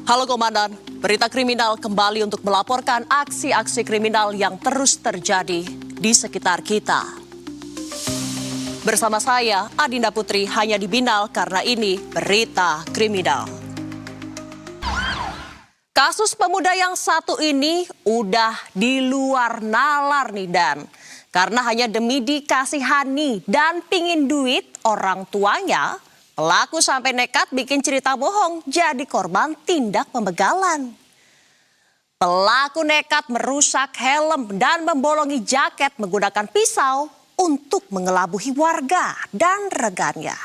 Halo Komandan, berita kriminal kembali untuk melaporkan aksi-aksi kriminal yang terus terjadi di sekitar kita. Bersama saya, Adinda Putri, hanya di Binal karena ini berita kriminal. Kasus pemuda yang satu ini udah di luar nalar nih Dan. Karena hanya demi dikasihani dan pingin duit orang tuanya, pelaku sampai nekat bikin cerita bohong jadi korban tindak pembegalan. Pelaku nekat merusak helm dan membolongi jaket menggunakan pisau untuk mengelabuhi warga dan rekannya.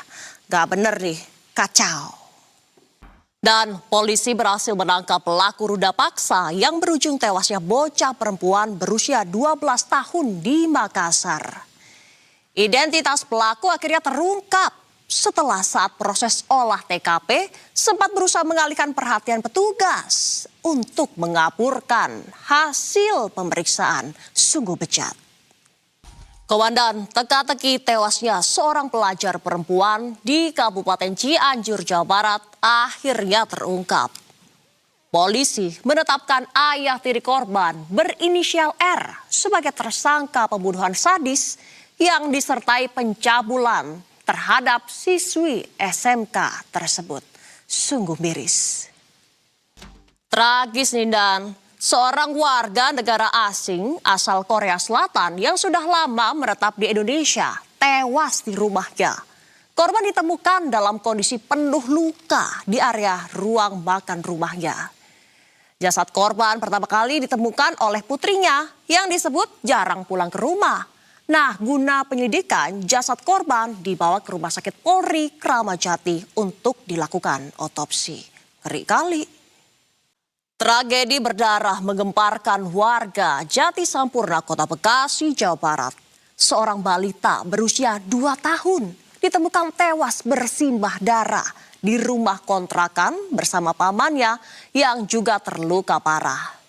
Gak bener nih, kacau. Dan polisi berhasil menangkap pelaku ruda paksa yang berujung tewasnya bocah perempuan berusia 12 tahun di Makassar. Identitas pelaku akhirnya terungkap setelah saat proses olah TKP sempat berusaha mengalihkan perhatian petugas untuk mengaburkan hasil pemeriksaan. Sungguh bejat. Komandan, teka-teki tewasnya seorang pelajar perempuan di Kabupaten Cianjur, Jawa Barat akhirnya terungkap. Polisi menetapkan ayah tiri korban berinisial R sebagai tersangka pembunuhan sadis yang disertai pencabulan terhadap siswi SMK tersebut. Sungguh miris. Tragis nih Dan. Seorang warga negara asing asal Korea Selatan yang sudah lama menetap di Indonesia tewas di rumahnya. Korban ditemukan dalam kondisi penuh luka di area ruang makan rumahnya. Jasad korban pertama kali ditemukan oleh putrinya yang disebut jarang pulang ke rumah. Nah, guna penyelidikan, jasad korban dibawa ke Rumah Sakit Polri Kramat Jati untuk dilakukan otopsi. Ngeri kali. Tragedi berdarah menggemparkan warga Jati Sampurna, Kota Bekasi, Jawa Barat. Seorang balita berusia 2 tahun ditemukan tewas bersimbah darah di rumah kontrakan bersama pamannya yang juga terluka parah.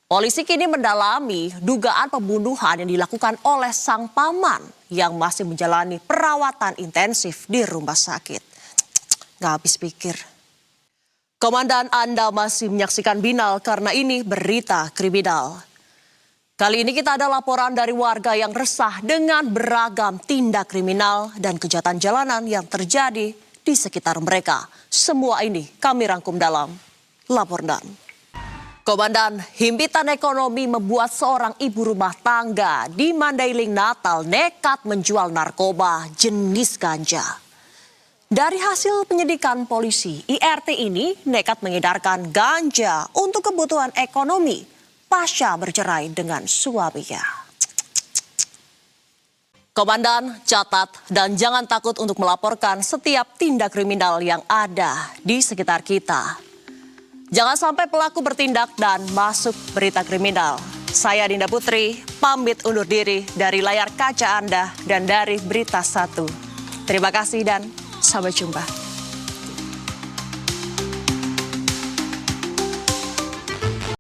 Polisi kini mendalami dugaan pembunuhan yang dilakukan oleh sang paman yang masih menjalani perawatan intensif di rumah sakit. Gak habis pikir. Komandan, Anda masih menyaksikan Binal karena ini berita kriminal. Kali ini kita ada laporan dari warga yang resah dengan beragam tindak kriminal dan kejahatan jalanan yang terjadi di sekitar mereka. Semua ini kami rangkum dalam laporan. Komandan, himpitan ekonomi membuat seorang ibu rumah tangga di Mandailing, Natal nekat menjual narkoba jenis ganja. Dari hasil penyidikan polisi, IRT ini nekat mengedarkan ganja untuk kebutuhan ekonomi pasca bercerai dengan suaminya. Komandan, catat dan jangan takut untuk melaporkan setiap tindak kriminal yang ada di sekitar kita. Jangan sampai pelaku bertindak dan masuk berita kriminal. Saya Dinda Putri, pamit undur diri dari layar kaca Anda dan dari Berita 1. Terima kasih dan sampai jumpa.